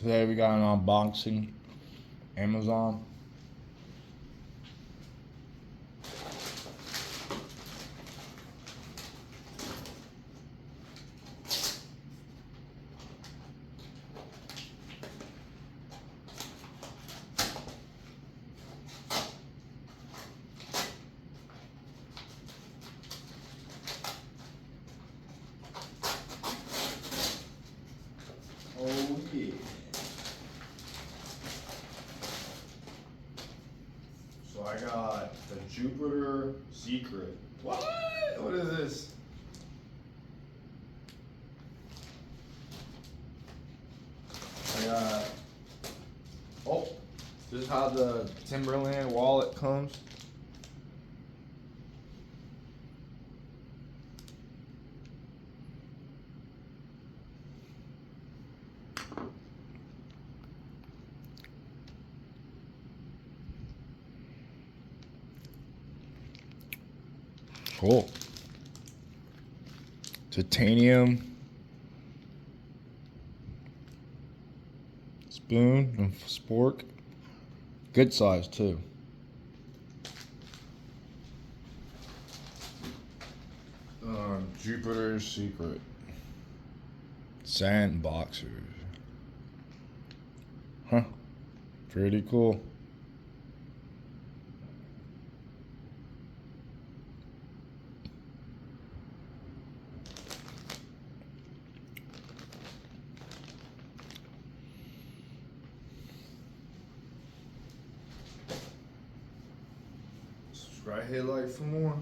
Today we got an unboxing. Amazon. Oh yeah. So I got the Jupiter Secret. What? What is this? I got. Oh, this is how the Timberland wallet comes. Cool. Titanium spoon and spork. Good size too. Jupiter Secret. Sand boxers. Huh. Pretty cool. Subscribe, hit like for more.